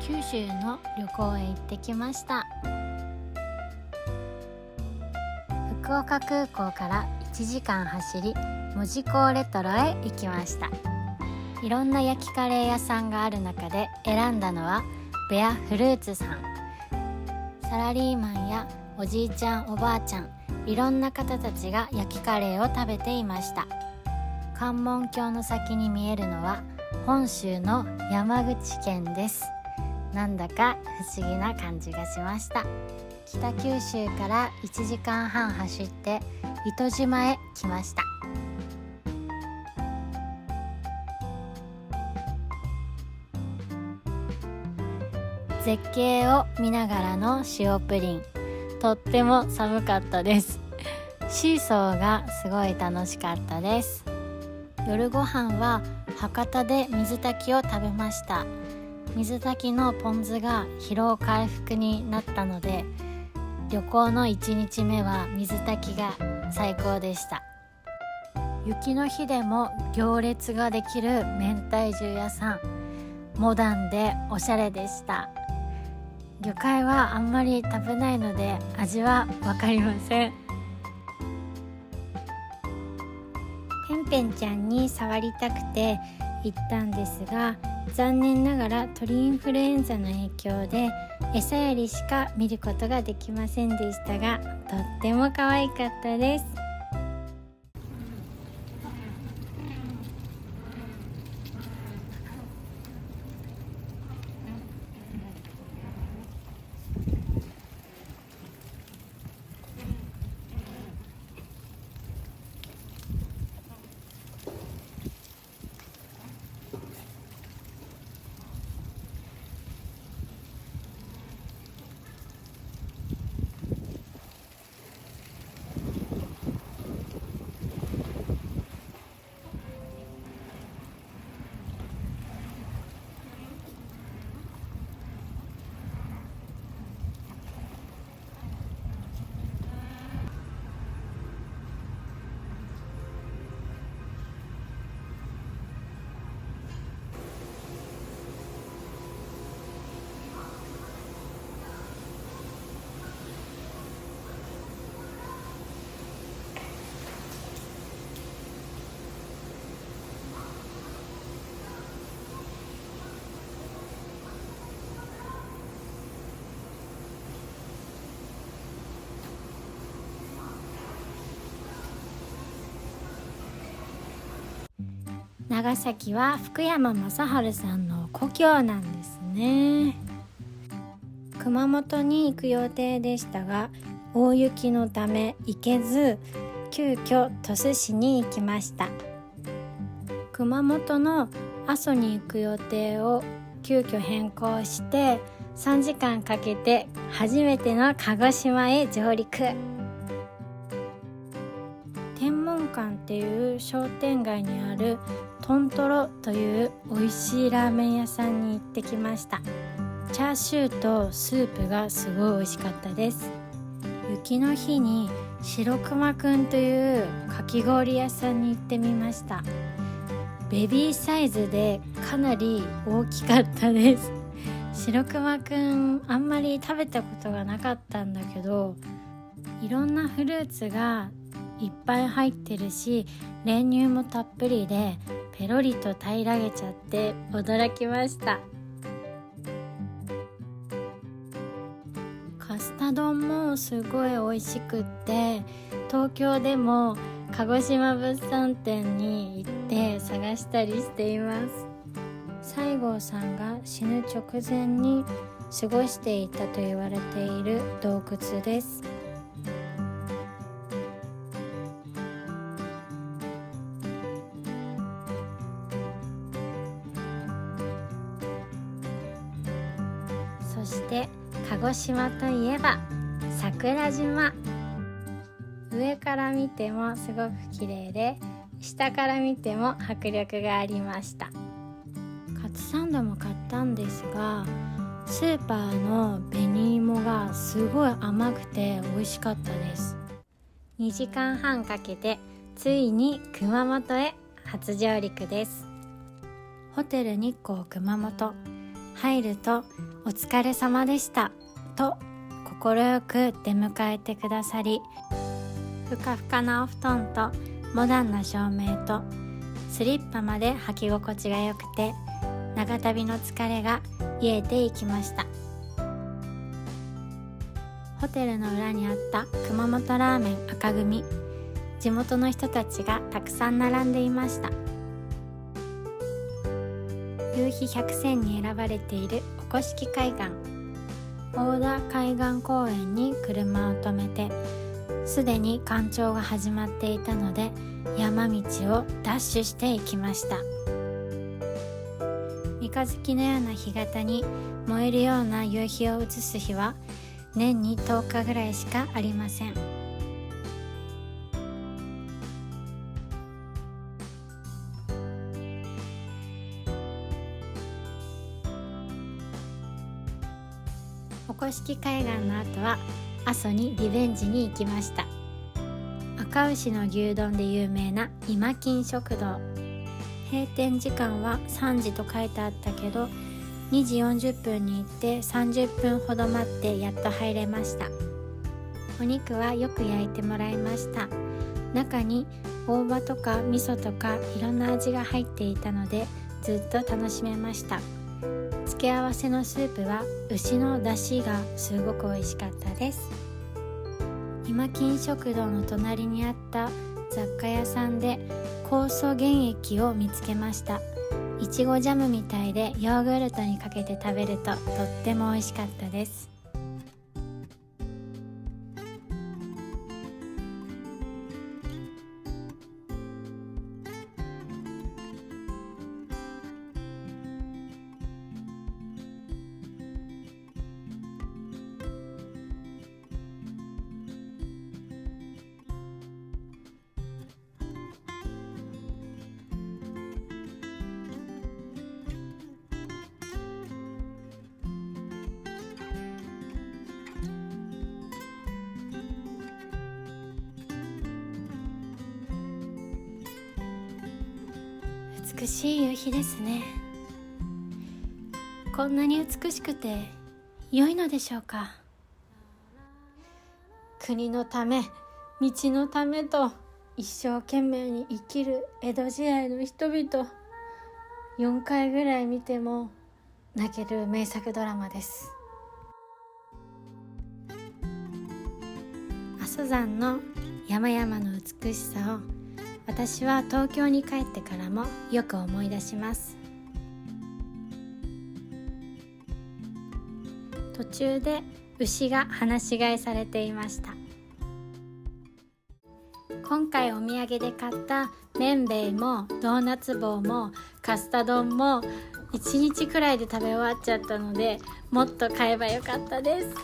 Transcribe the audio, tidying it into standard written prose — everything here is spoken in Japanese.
九州の旅行へ行ってきました。福岡空港から1時間走り、門司港レトロへ行きました。いろんな焼きカレー屋さんがある中で選んだのはベアフルーツさん。サラリーマンやおじいちゃんおばあちゃん、いろんな方たちが焼きカレーを食べていました。関門橋の先に見えるのは本州の山口県です。なんだか不思議な感じがしました。北九州から1時間半走って糸島へ来ました。絶景を見ながらの塩プリン、とっても寒かったです。シーソーがすごい楽しかったです。夜ご飯は博多で水炊きを食べました。水炊きのポン酢が疲労回復になったので、旅行の1日目は水炊きが最高でした。雪の日でも行列ができる明太重屋さん、モダンでおしゃれでした。魚介はあんまり食べないので味はわかりません。ペンペンちゃんに触りたくて行ったんですが、残念ながら鳥インフルエンザの影響で餌やりしか見ることができませんでしたが、とっても可愛かったです。長崎は福山雅治さんの故郷なんですね。熊本に行く予定でしたが、大雪のため行けず、急遽鳥栖市に行きました。熊本の阿蘇に行く予定を急遽変更して3時間かけて初めての鹿児島へ上陸。天文館っていう商店街にあるトントロという美味しいラーメン屋さんに行ってきました。チャーシューとスープがすごい美味しかったです。雪の日に白熊くんというかき氷屋さんに行ってみました。ベビーサイズでかなり大きかったです。白熊くんあんまり食べたことがなかったんだけど、いろんなフルーツがいっぱい入ってるし、練乳もたっぷりでペロリと平らげちゃって驚きました。カスタ丼もすごい美味しくって、東京でも鹿児島物産展に行って探したりしています。西郷さんが死ぬ直前に過ごしていたと言われている洞窟です。そして鹿児島といえば桜島。上から見てもすごく綺麗で、下から見ても迫力がありました。カツサンドも買ったんですが、スーパーの紅芋がすごい甘くて美味しかったです。2時間半かけてついに熊本へ初上陸です。ホテル日光熊本入るとお疲れ様でしたと快く出迎えてくださり、ふかふかなお布団とモダンな照明とスリッパまで履き心地が良くて、長旅の疲れが癒えていきました。ホテルの裏にあった熊本ラーメン赤組、地元の人たちがたくさん並んでいました。夕日百選に選ばれているおこしき海岸、大田海岸公園に車を止めて、すでに干潮が始まっていたので山道をダッシュしていきました。三日月のような干潟に燃えるような夕日を映す日は年に10日ぐらいしかありません。おこしき海岸の後は阿蘇にリベンジに行きました。赤牛の牛丼で有名な今金食堂、閉店時間は3時と書いてあったけど、2時40分に行って30分ほど待ってやっと入れました。お肉はよく焼いてもらいました。中に大葉とか味噌とかいろんな味が入っていたのでずっと楽しめました。付け合わせのスープは牛の出汁がすごく美味しかったです。今金食堂の隣にあった雑貨屋さんで酵素原液を見つけました。いちごジャムみたいでヨーグルトにかけて食べるととっても美味しかったです。美しい夕日ですね。こんなに美しくて良いのでしょうか。国のため、道のためと一生懸命に生きる江戸時代の人々、4回ぐらい見ても泣ける名作ドラマです。阿蘇山の山々の美しさを私は東京に帰ってからもよく思い出します。途中で牛が放し飼いされていました。今回お土産で買った麺べいもドーナツ棒もカスタ丼も1日くらいで食べ終わっちゃったので、もっと買えばよかったです。